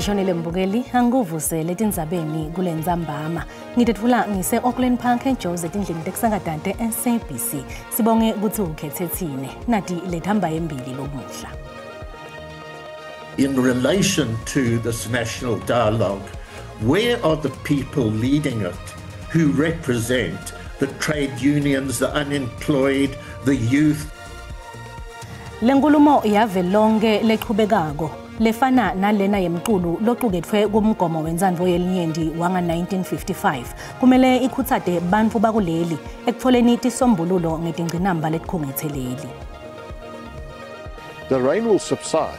Ngishonile Mbukeli anguvusele tindzabeni kule ndzambama. Ngitethula ngise Auckland Park eJozi etindlini tekusakadante SABC. Sibonge kutsi ukhethe thine. Nati lethamba embili lomuhla. In relation to this national dialogue, where are the people leading it who represent the trade unions, the unemployed, the youth? Lenkulumo yavelonke leqhubekako lefana nalena yemqulu loqukethwe kumgomo wentsandvo yelinyenti wanga 1955 kumele ikhutsate bantfu bakuleli ekutfoleni tisombululo ngetingqinamba letikhungetheleli. The rain will subside,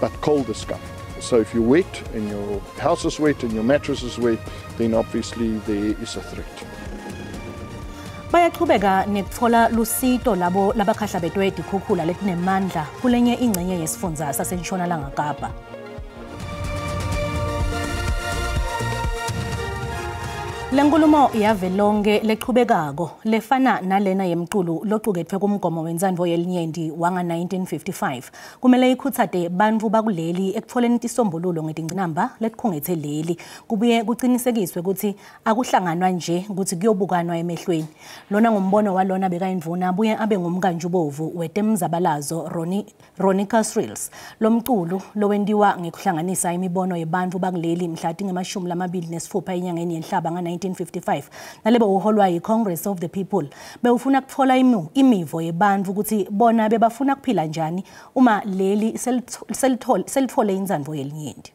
but cold is coming. So if you're wet and your house is wet and your mattress is wet, then obviously there is a threat. Bayaqhubeka nekutfola lusito labo labakhahlabetwe tikhukhula letinemandla kulenye ingcenye yesifundza saseNtshonalanga Kapa. Lenkulumo yavelonke leqhubekako lefana nalena yemqulu loqukethwe kumgomo wentsandvo yelinyenti wanga 1955 kumele ikhutsate bantfu bakuleli ekutfoleni tisombululo ngetingqinamba letikhungetheleli kubuye kucinisekiswe ukuthi akuhlanganwa nje ukuthi kuyobukanwa emehlweni. Lona ngumbono walona bekayindvuna buye abe ngumkanjubovu wetemzabalazo Ronica Srills. Lomqulu lowentiwa ngekuhlanganisa imibono yebantfu bakuleli mhla tinge-26 enyangeni yenhlaba nga 1955 nalebo uholwa yi-Congress of the People bewufuna kutfola imivo yebantfu ukuthi bona bebafuna kuphila njani uma leli selithole intsandvo yelinyenti.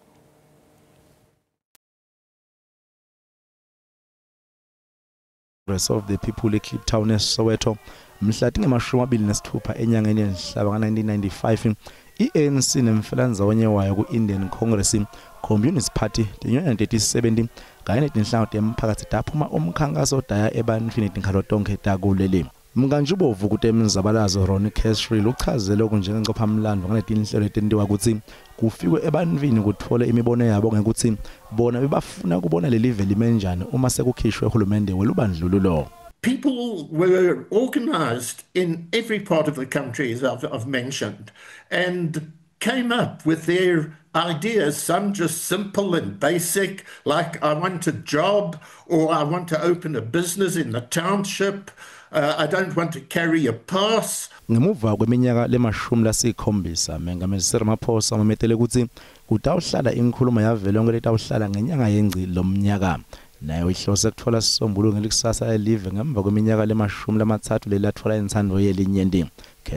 Congress of the People eCape Town eSoweto mhla tinge-26 enyangeni yenhlaba nga 1995 i-ANC nemfelandawonye wayo ku-Indian Congress Communist Party tinyanya 3070 kanye netinhlangothi temphakathi taphuma umkhankaso daya ebantwini tinkhalo tonke takuleli. Mkanjubovu kutemzabalazo Ronica Srills uchazele kunjengencophamlando nganetinhlelo etentiwa ukuthi kufikwe ebantwini kutfole imibono yabo ngekuthi bona bebafuna kubona lelive limenjani uma sekukhishwe uhulumende welubandlululo. People were organized in every part of the country, as I've mentioned, and came up with their ideas, some just simple and basic, like I want a job or I want to open a business in the township, I don't want to carry a pass. Ngemuva kweminyaka le-70 mengameli Cyril Ramaphosa wametele ukuthi kutawuhlala inkhulumo yavelonke letawuhlala ngenyanga yengci lomnyaka. Nayo ihlose kutfola isisombululo ngelikusasa elive ngemva kweminyaka le-30 lelatfola intsandvo yelinyenti.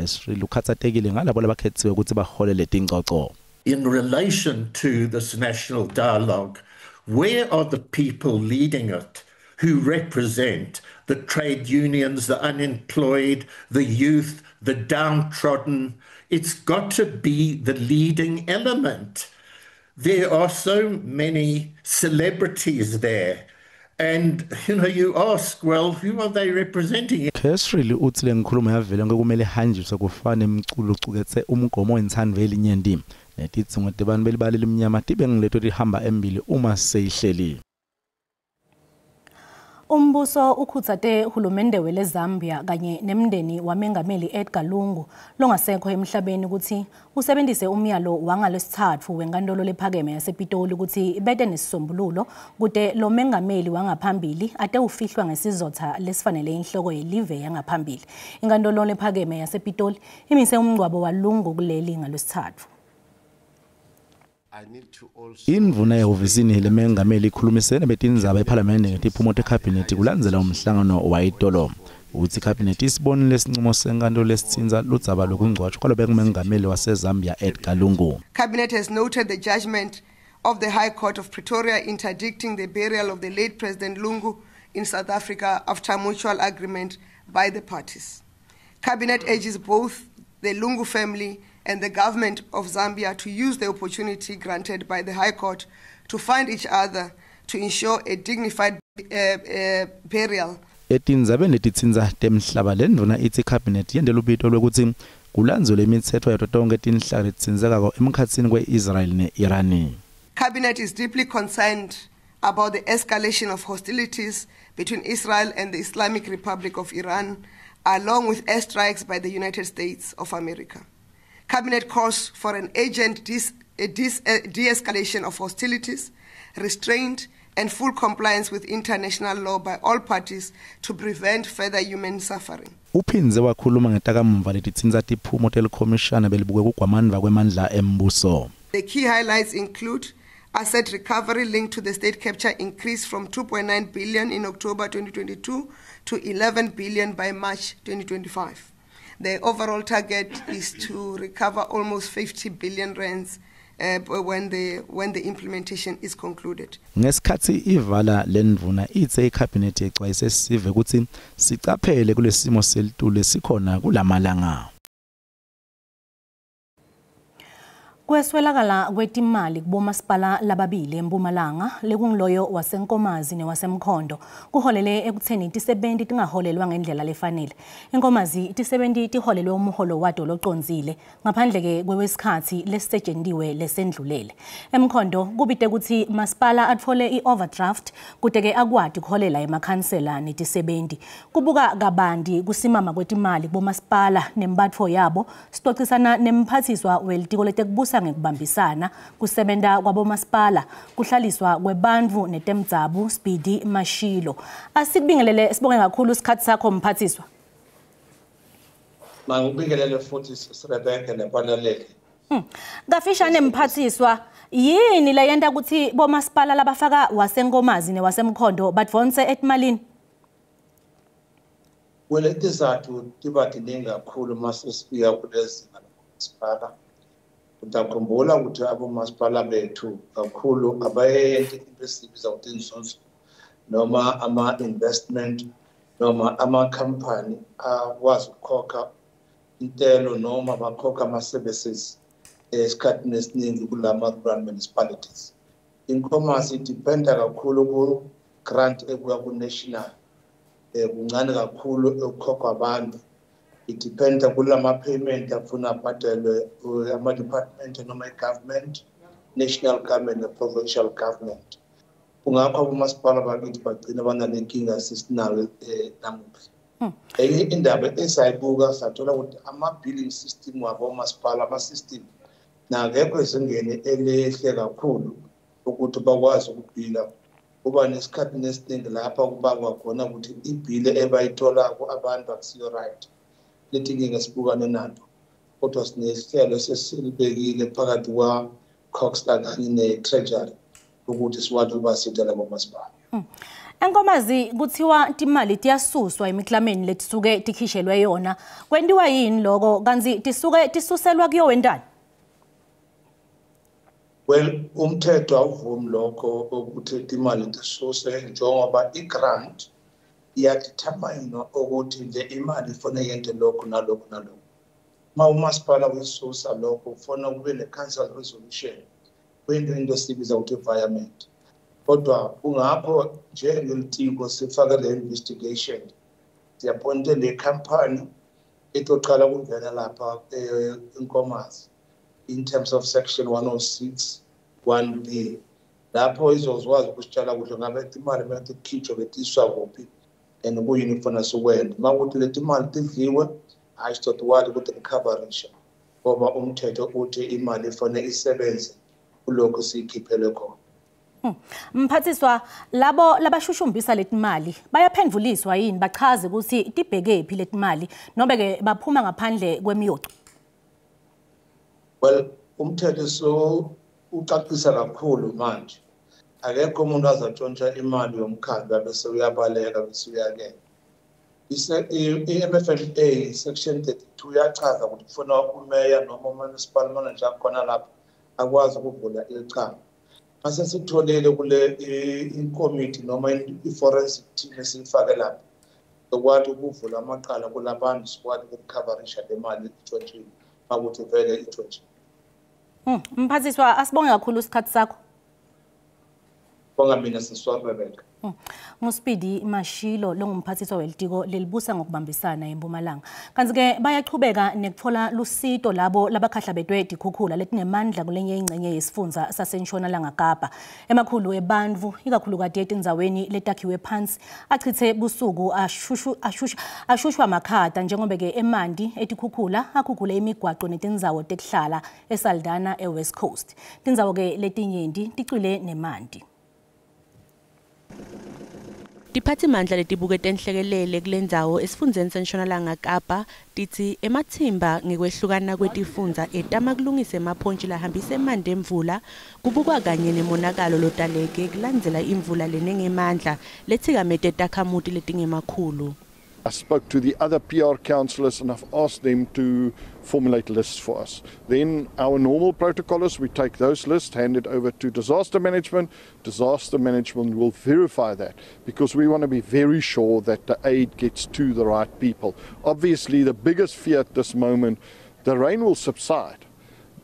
Srills ukhatsatekile ngalabo labakhethiwe ukuthi baholele tingcoco. In relation to this national dialogue, where are the people leading it who represent the trade unions, the unemployed, the youth, the downtrodden? It's got to be the leading element. There are so many celebrities there. And you ask, well, who are they representing? Srills uthi le nkhulumo yavelonke kumele hanjiswe kufana nemculo ucuketse umgomo wentsandvo yelinyenti netidzingo tebantfu belibali lemnyama tibe ngileto tihamba embili uma seyihleli. Umbuso ukhutsate uhulumende wele Zambia kanye nemndeni wamengameli Edgar Lungu longasekho emhlabeni ukuthi usebenzise umyalo wangalesithathu wenkantolo lephakeme yasePitoli ukuthi bede nesisombululo kude lo mengameli wangaphambili ate ufihlwa ngesizotha lesifanele inhloko yelive yangaphambili. Inkantolo lephakeme yasePitoli imise umngcwabo waLungu kuleli ngalesithathu. Indvuna yehhovisini lemengameli ikhulumisene betindzaba eParliament ngetiphumo teCabinet kulandzela umhlangano wayitolo. Uthi iCabinet isibonile lesinqumo senkantolo lesitsinza ludzaba lokungcwatshwa kwalo bengumengameli waseZambia Edgar Lungu. Cabinet has noted the judgment of the High Court of Pretoria interdicting the burial of the late President Lungu in South Africa after mutual agreement by the parties. Cabinet urges both the Lungu family and the government of Zambia to use the opportunity granted by the High Court to find each other to ensure a dignified burial. Etindzabeni letitsinza temhlaba lendvuna ithi iCabinet yende lubito lwekuthi kulandzwe lemitsetfo yato tonke tinhlaka letitsindzekako emkhatsini kwe-Israel ne-Iran. Cabinet is deeply concerned about the escalation of hostilities between Israel and the Islamic Republic of Iran, along with airstrikes by the United States of America. Cabinet calls for an urgent a de-escalation of hostilities, restraint, and full compliance with international law by all parties to prevent further human suffering. Uphinze wakhuluma ngetakamva letitsinza tiphumo telekhomishana belibuke kugwamandva kwemandla embuso. The key highlights include asset recovery linked to the state capture increased from 2.9 billion in October 2022 to 11 billion by March 2025. The overall target is to recover almost 50 billion rands when the implementation is concluded. Ngesikhathi ivala lendvuna itse icabinet yexwayise sive ukuthi sicaphele kulesimo selitulo esikhona kulamalanga. Kweswelakala kwetimali kubomasipala lababili eMpumalanga lekungiloyo waseNkomazi newaseMkhondo kuholele ekutheni tisebenti tingaholelwa ngendlela lefanele. Enkomazi tisebenti tiholelwe umuholo wato loconzile ngaphandle ke kwesikhathi lesisetshentiwe lesendlulele. eMkhondo kubite ukuthi masipala atfole i-overdraft kuteke akwati kuholela emakhansela netisebenti. Kubuka kabandi kusimama kwetimali kubomasipala nembatfo yabo sitocisana nemphathiswa welitiko letekubusa ngekubambisana kusebenta kwabomasipala kuhlaliswa kwebantfu netemdzabu Speedy Mashilo. Asikubingelele sibonge kakhulu isikhathi sakho mphathiswa. Mangibingelele futhi Rebecca nepaneleli. Ngafishane mphathiswa yini leyenta ukuthi bomasipala labafaka waseNkomazi newaseMkhondo badvonse etmalini? Weletizathu tibatiningi kakhulu masifika kulezi masipala. Utakhumbula ukuthi abomasipala bethu kakhulu abayenzi ibesibiza ukuthi inzuzo noma ama-investment noma ama-company akwazi ukukhokha intelo noma bakhokha ama-services esikhathini esiningi kulama-rural municipalities. Inkomazi idependa kakhulu ku-grant ebuya ku-national kuncane kakhulu ekukhokhwa abantu. Idependa kulama-payment afuna abhadelwe ama-department noma i-government, national government ne-provincial government. Kungakho abomasipala bakithi bagcina bananenkinga sisinayo namuhla. Enye indaba esayibuka sathola ukuthi ama-billing system wabomasipala ama-system nakekho ezingeni elihle kakhulu ukuthi bakwazi ukubhila. Kuba nesikhathi nesiningi lapha kubakwa khona ukuthi ibhile ebayitholako abantu akusiyo right. Letinkinga sibukane nazo. Kodwa sinehlelo sesilibekile phakathi kwa-Cox kanye ne-Treasury ukuthi siwathi ubasitha labo masipala. Enkomazi kuthiwa timali tiyasuswa emiklameni letisuke tikhishelwe yona. Kwendiwa yini lokho kanzi tisuselwa kuyo wendani? Well, umthetho awuvumi lokho ukuthi imali tisuse njengoba i-grant iyadetermine ukuthi le imali ifanele yente lokho nalokho nalokho. Ma umasipala uyisusa lokho ufuna kube ne-council resolution into esibiza ukuthi environment. Kodwa kungapho njengelitiko sifake le investigation siyaponte le company etoqala ukungena lapha eNkomazi in terms of section 106 1B lapho izozwazi ukusitshala kuhle ngabe imali manje ikhitshwe betiswa kuphi and kuyini kufanele sikwenze. Makuthi leti imali tidliwe ayisitotwali ukuthi recovery ngoba umthetho uthi imali ifanele isebenze kulokho sikhiphele khona. Mphathiswa labo labashushumbisa letimali bayaphendvuliswa yini bachaze ukuthi tibheke phi letimali nobe ke baphuma ngaphandle kwemiyoco? Well, umthetho so ucacisa kakhulu manje. Akekho umuntu azatshontsha imali yomkhandlu bese uyabaleka bese uyakena. I-MFMA section 32 yachaza ukuthi kufuna umeya noma umunicipal manager khona lapha akwazi ukuvula icala. Mase sitholele kule i-committee noma i-forensic team esifake lapha ukwathi ukuvula amaqala kulabantu sikwathi ukucoverisha le mali ithontshile ukuthi vele ithontshile. Mphathiswa asibonge kakhulu isikhathi sakho. bonga mina sisiwabebeka. Nguspidi Mashilo longumphathiswa welitiko lelibusa ngokubambisana eMpumalanga. Kanti-ke bayaqhubeka nekuthola lusito labo labakhahlabetwe dikhukhula letingemandla kulenye ingcenye yesifundza saseNtshonalanga Kapa. Emakhulu ebantfu ikakhulukati etindzaweni letakhiwe phansi achithe busuku ashushwa makhata njengoba-ke emanti etikhukhula akhukhule imigwaqo netindzawo tekuhlala eSaldanha eWest Coast. Tindzawo-ke letinyenti ticwile nemanti. Diphathimandla letibukete enhlekelele kulendzawo esifundzeni seNtshonalanga Kapa tithi emathimba ngekwehlukana kwetifundza etama kulungisa emaphontshi lahambisa emanti emvula kubukwa kanye nemonakalo lotaleke kulandzela imvula lenengemandla lethikamete takhamuti letingemakhulu. I spoke to the other PR councillors and I've asked them to formulate lists for us. Then our normal protocols, we take those lists, hand it over to disaster management. Disaster management will verify that because we want to be very sure that the aid gets to the right people. Obviously, the biggest fear at this moment, the rain will subside,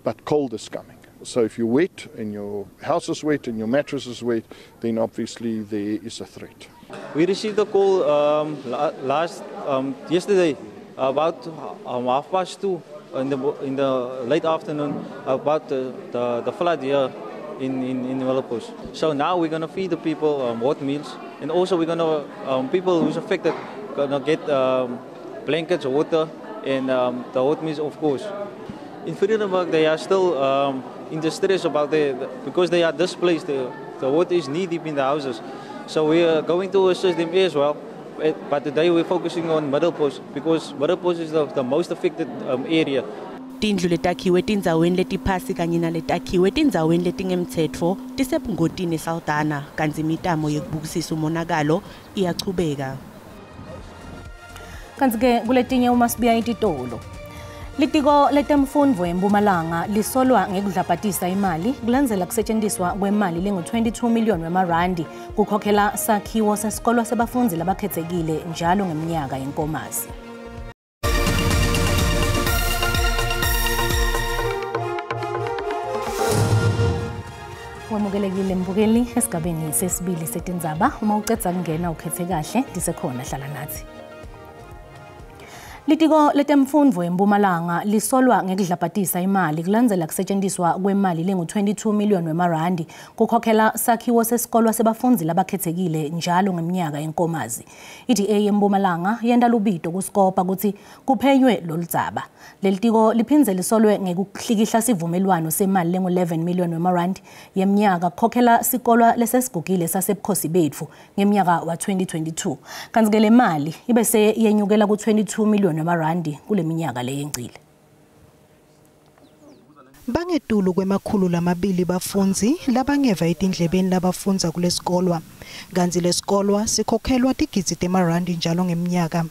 but cold is coming. So if you're wet and your house is wet and your mattress is wet, then obviously there is a threat. We received a call yesterday about 2:30 in the late afternoon about the flood here in Willowpost. So now we're going to feed the people hot meals, and also we're going to people who's affected going to get blankets, water, and the hot meals, of course. In Vredenburg, they are still in distress about because they are displaced. The water is knee deep in the houses. So we are going to assist them as well. But today we're focusing on Middelpost because Middelpost is the most affected area. Tindlu letakhiwe tindzaweni letiphasi kanye naletakhiwe tindzaweni letingemtsetfo tisebungotini eSaldanha kanti imitamo yekubukisisa umonakalo iyachubeka. Kanti-ke kuletinye uma sibuya ititolo. Litiko letemfundvo eMpumalanga lisolwa ngekudlaphatisa imali kulandzela kusetjentiswa kwemali lengu-22 million wemarandi kukhokhela sakhiwo sesikolo sebafundzi labakhetsekile njalo ngeminyaka yenkomazi. Wamukelekile mbukeli esigabeni sesibili setindzaba. Uma ucedza kungena ukhethe kahle disekhona hlala nathi. Litiko letemfundvo eMpumalanga lisolwa ngekudlaphatisa imali kulandzela kusetjentiswa kwemali lengu-22 million wemarandi kukhokhela sakhiwo sesikolo sebafundzi labakhetsekile njalo ngeminyaka yenkomazi. IDA eMpumalanga yenda lubito kuskopa kutsi kuphenywe loludzaba. Lelitiko liphindze lisolwe ngekuhlikihla sivumelwano semali lengu-11 million wemarandi yeminyaka kukhokhela sikolo lesesigugile sasebukhosi betfu ngeminyaka wa 2022. Kanti-ke le mali ibese yenyukela ku-22 million wemarandi kule minyaka leyengcile. Bangetulu kwemakhulu lamabili bafundzi labangeva etindlebeni labafundza kulesikolwa. Kanti lesikolwa sikhokhelwa tigidzi temarandi njalo ngeminyaka.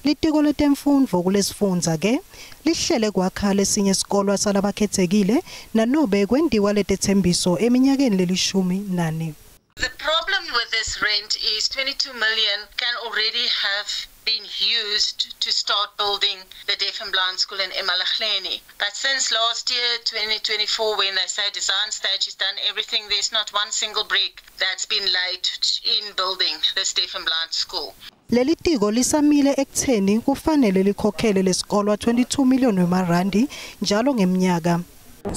Litiko letemfundvo kulesifundza ke lihlele kwakha lesinye isikolwa salabakhetsekile nanobe kwendiwa letethembiso eminyakeni lelishumi-4. The problem with this rent is 22 million can already have been used to start building the deaf and blind school in Emalahleni. But since last year, 2024, when they say design stage is done, everything, there's not one single brick that's been laid in building this deaf and blind school. Leli tiko lisamile ekutheni kufanele likhokhele lesikolwa 22 million wemarandi njalo ngeminyaka.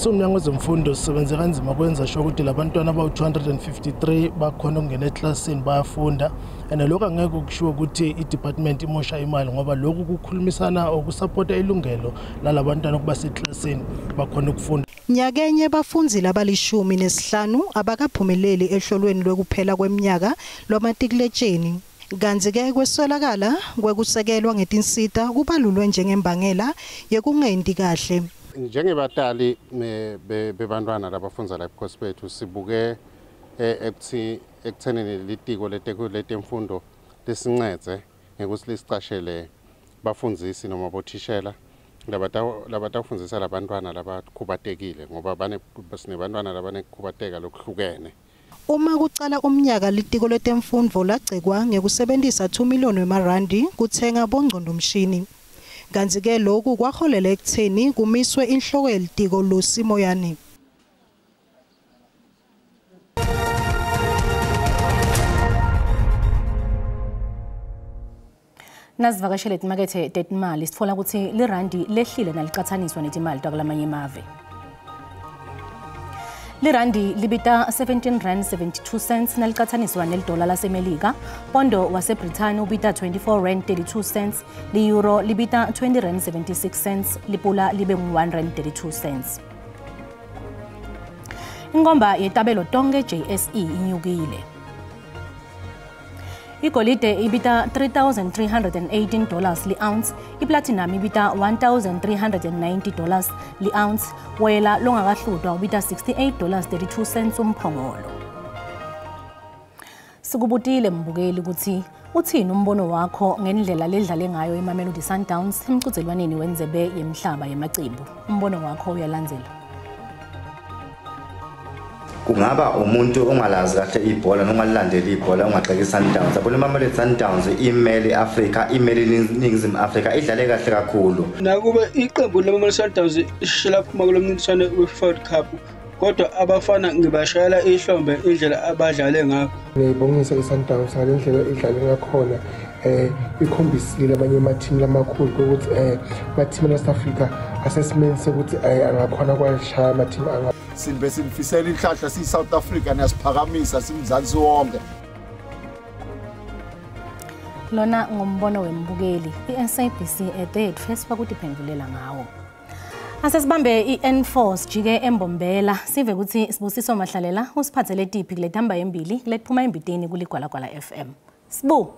Umnyango wezemfundo sisebenze kanzima kwenza sho ukuthi labantwana abawu-253 bakhona ukungena eklasini bayafunda and lokho angeke kushiwo ukuthi i-department imosha imali ngoba lokhu kukhulumisana ukusapota ilungelo lalabantwana ukuba seklasini bakhona ukufunda. Nyakenye bafundzi labalishumi-5 abakaphumeleli ehlolweni lwekuphela kweminyaka lwamatikuletsheni. Kanti-ke kweswelakala kwekusekelwa ngetinsita kubalulwe njengembangela yekungenti kahle. Njengebatali bebantwana labafundza la ebukhosi bethu sibuke ekuthenini litiko letemfundo lisincedze ngekuthi lisicashele bafundzisi noma bothishela labatawufundisa labantwana labakhubatekile ngoba sinebantwana labanekukhubateka lokuhlukene. Uma kucala umnyaka litiko letemfundvo lagcekwa ngekusebentisa 2 million wemarandi kuthenga bongcondomshini. Kanti-ke lokhu kwaholela ekutheni kumiswe inhloko yelitiko Lucy Moyane. Nasivakashele ezimakethe tetimali sitfola ukuthi lirandi lehlile nalicathaniswa netimali takulamanye emave. Lirandi libita 17 rand 72 cents nalicathaniswa nelidola lasemelika. Pondo waseBrithani ubita 24 rand 32 cents. Li-euro libita 20 rand 76 cents. Lipula libe 1 rand 32 cents. Ingomba yetabelo tonke JSE inyukile. Igolide ibita $3,318 li-ounce, iplatinum ibita $1,390 li-ounce, woyela longakahludwa ubita $68.32 umphongolo. Sikubutile mbukeli ukuthi uthini umbono wakho ngendlela ledlale ngayo iMamelodi Sundowns emqhudelwaneni wendebe yemhlaba yamacembu. Umbono wakho uyalandzela. Kungaba umuntu ongalazi kahle ibhola noma lilandela ibhola ongagxeka iSundowns. Yabona iMamelodi Sundowns imeli Africa, imeli iNingizimu Afrika idlale kahle kakhulu. Nakuba iqembu leMamelodi Sundowns ishila phuma kulomncintiswano weFood Cup, kodwa abafana ngibashayela ihlombe indlela abadlale ngakho. Ngibongisa iSundowns ngalendlela idlale ngakhona. Ikhombisile abanye amateam lamakhulu ukuthi amateam eSouth Africa assessment ukuthi angakhona kwashaya amateam anga Silbe simfisela inhlahla siSouth Africa nasiphakamisa simzansi wonke. Lona ngombono wembukeli iSABC at8 Facebook utiphendulela ngawo. Asesibambe iN4 jike embombela sive ukuthi Sibusiso Mahlalela usiphathele tipi kuletamba embili letiphuma embiteni kuligwalagwala FM. Sibu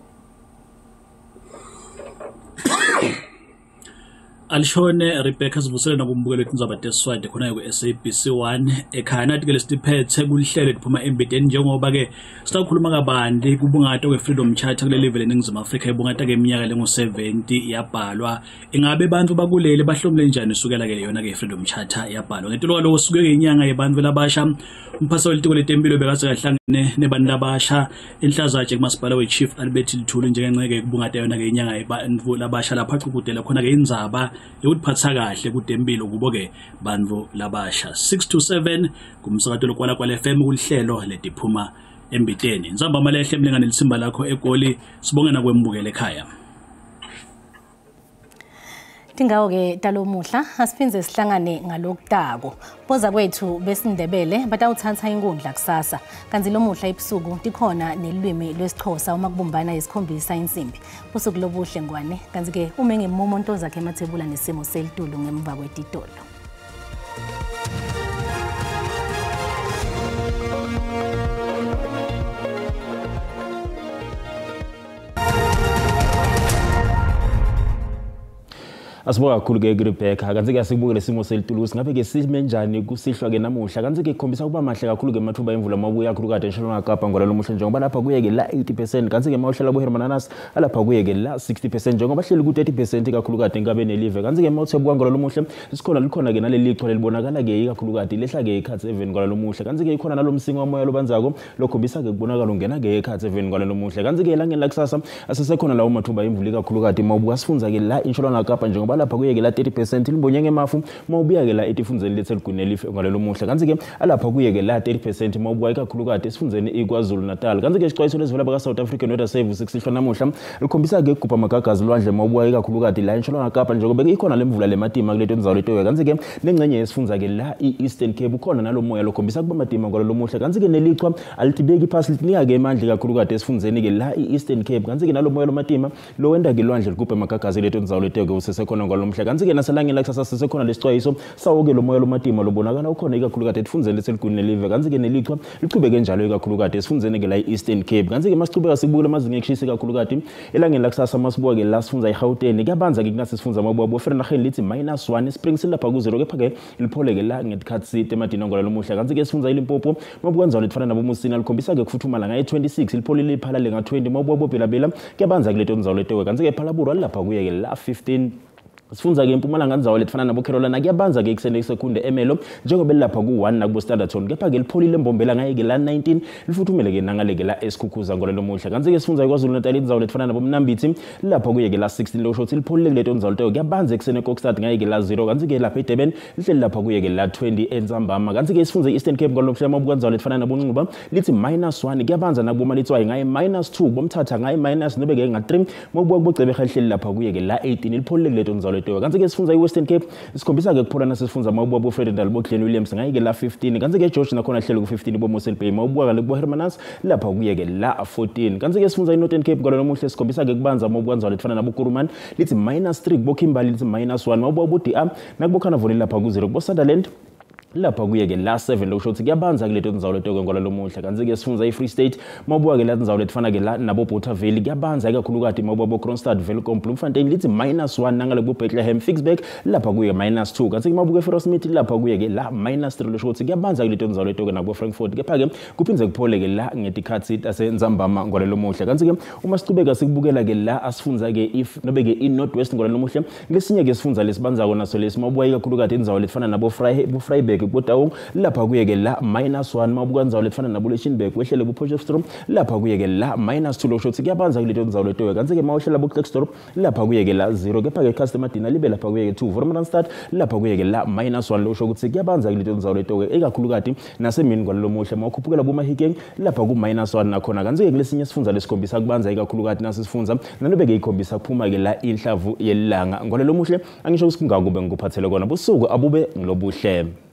Alishone Rebecca Sibusele nakumbukela kunzaba teswide khona ku SABC1 ekhaya nathi ke lesiphethe kulihlelo liphuma embiteni njengoba ke sitakhuluma kabandi kubungata kweFreedom Charter kule level eNingizimu Afrika ebungata ke iminyaka lengu70 yabhalwa ingabe abantu bakuleli bahlomule njani usukela ke yona ke iFreedom Charter yabhalwa ngetolo kwalo usuke ke inyanga yebantu labasha umphathi welitiko letempilo bekase kahlangene nebantu labasha enhlazatshe kumasipala weChief Albert Lithulu njengenceke kubungata yona ke inyanga yebantu labasha lapha qhubudela khona ke indzaba yokuphatha kahle kudempilo kubo ke bantu labasha 627 kumsakato lokwala kwala FM kulihlelo letiphuma embiteni nzamba malehle mlengane lisimba lakho egoli sibonge na kwembukele ekhaya Tingawo ke talomuhla asiphinze sihlangane ngalokutako boza kwethu besindebele batawuthatha inkundla kusasa kanzi lomuhla ebusuku tikhona nelwimi lwesiXhosa uma kubumbana isikhombisa insimbi usuku lobuhle ngwane kanzi ke ume ngemumo ontoza zakhe emathebula nesimo selitulu ngemva kwetitolo. Asibuka kakhulu ke Rebecca kanzi ke sikubukele simo selitulu singabe ke sime njani kusihlwa ke namuhla kanzi ke ikhombisa kuba mahle kakhulu ke mathuba emvula mabuya kakhulu kade eShilonga Kapa ngoba lomuhla njengoba lapha kuye ke la 80% kanzi ke mawuhlela kuHerman Anas alapha kuye ke la 60% njengoba hleli ku 30% kakhulu kade enkabe nelive kanzi ke mawuthebuka ngoba lomuhla likhona ke naleli lichwa libonakala ke kakhulu kade lehla ke ikhathi 7 ngoba lomuhla kanzi ke ikhona nalomsingo womoya lobanzako lokhombisa ke kubonakala ungena ke ikhathi 7 ngoba lomuhla kanzi ke elangeni lakusasa asesekhona lawo mathuba emvula kakhulu kade mawubuka sifunza ke la eShilonga Kapa njengoba lapha kuye ke la 30% libonye ngemafu mawubuya ke la etifunzeni lethelugune ngalo lomuhla kanzi ke alapha kuye ke la 30% mawubuya kakhulu kade esifundeni iKwaZulu Natal kanzi ke isixwayiso lesivela baka South African Weather Service sihlwa namuhla likhombisa ke ukugubha amagagazi lwandle mawubuya kakhulu kade la eShilonga Kapa njengoba ke ikhona lemvula lematima kuleto ndzawo letowe kanzi ke nengcenye yesifundza ke la eEastern Cape ukhona nalomoya lokhombisa kuba matima ngalo lomuhla kanzi ke nelichwa alitibeki phasi linika ke emandla kakhulu kade esifundeni ke la eEastern Cape kanzi ke nalomoya lomatima lo wenda ke lwandle ligubha amagagazi leto ndzawo letowe usesekhona ngalo lomuhla kanzi ke naselangeni lakusasa sisekhona lesixwayiso sawo ke lomoya lomatima lobonakala ukhona ikakhulu kade etifunzeni leselugune nelive kanzi ke nelichwa lichubeke njalo ikakhulu kade esifundeni ke la eEastern Cape kanzi ke masichubeka sibukela amazinga ekushisa kakhulu kade elangeni lakusasa masibuka ke la sifunza eGauteng kuyabanza ke kunasi sifunza mabubo Vereeniging lithi -1 Springs lapha ku 0 kepha ke liphole ke la ngetikhathi temadina ngola lomuhla kanzi ke sifunza iLimpopo mabukwenza lethifana nabo Musina likhombisa ke kufutuma la ngayi26 liphole liphala lenga 20 mabubo Bhelabhela kuyabanza kuleto ndzalo letewe kanzi ke Phalaburo lapha kuye ke la 15 Sifundza ke eMpumalanga indzawo letifana nabo Carolina kuyabanza ke ekuseni esekunde Emelo njengoba lapha ku1 nakubo Standerton kepha ke lipholile Mbombela ngaye ke la 19 lifuthumele ke nangale ke la esikhukhuza ngolelo muhla kanti ke sifundza kwaZulu Natal indzawo letifana nabo Mnambithi lapha kuye ke la 16 lo shothi lipholile kuleto indzawo leto kuyabanza ekuseni eKokstad ngaye ke la 0 kanti ke lapha eDurban lihleli lapha kuye ke la 20 eNzambama kanti ke sifundza eEastern Cape ngolelo muhla mabuka indzawo letifana nabo Nquba lithi -1 kuyabanza nakubo Malitswayi ngaye -2 bomthatha ngaye nobe ke nga3 mobuka kubocebe lihleli lapha kuye ke la 18 lipholile kuleto indzawo leto kanti ke sifundza Western Cape sikhombisa ke kuphulana sesifunza mawubuka bo Fred Ndalo Glen Williams ngaye ke la 15 kanti ke George nakhona hlelo ku15 bo Mosel Bay mawubuka ke bo Hermanus lapha kuye ke la 14 kanti ke sifunza iNorthern Cape ngalo nomuhle sikhombisa ke kubanza mawubuka nzalo lefana nabo Kuruman lithi -3 bo Kimberley lithi -1 mawubuka bo DA nakubo Carnival lapha ku0 bo Sutherland lapha kuye ke la 7 lokusho ukuthi kuyabanza kuleto indzawo leto ke ngolalo muhla kanti ke sifunza iFree State mabuka ke la indzawo letifana ke la nabo Bothaville kuyabanza kakhulukati mabuka bo Kronstadt Welkom Bloemfontein lithi -1 nangale bo Bethlehem Fixburg lapha kuye -2 kanti ke mabuka eForest Smith lapha kuye ke la -3 lokusho ukuthi kuyabanza kuleto indzawo leto ke nabo Frankfurt kepha ke kuphinze kuphole ke la ngetikhathi taseNzambama ngolalo muhla kanti ke uma siqhubeka sikubukela ke la asifunza ke if nobe ke iNorthwest ngolalo muhla ngesinye ke sifunza lesibanza kona so lesimabuka kakhulukati indzawo letifana nabo Vryburg Botawong lapha kuye ke la -1 mabuka indzawo letifana nabo Lichtenburg wehlele ku Potchefstroom lapha kuye ke la -2 lokusho ukuthi kuyabanza kuleto indzawo leto kanti ke mawuhlela bo Klerksdorp lapha kuye ke la 0 kepha ke Customer Dina libe lapha kuye ke 2 Vormranstad lapha kuye ke la -1 lokusho ukuthi kuyabanza kuleto indzawo leto ekakhulukati nasemini kwalo muhle mawukhuphukela bo Mahikeng lapha ku -1 nakhona kanti ke kulesinye sifunza lesikhombisa kubanza ekakhulukati nasisifunza nanobe ke ikhombisa kuphuma ke la inhlavu yelanga ngolelo muhle angisho ukuthi kungakube ngikuphathele kona busuku abube ngilobuhle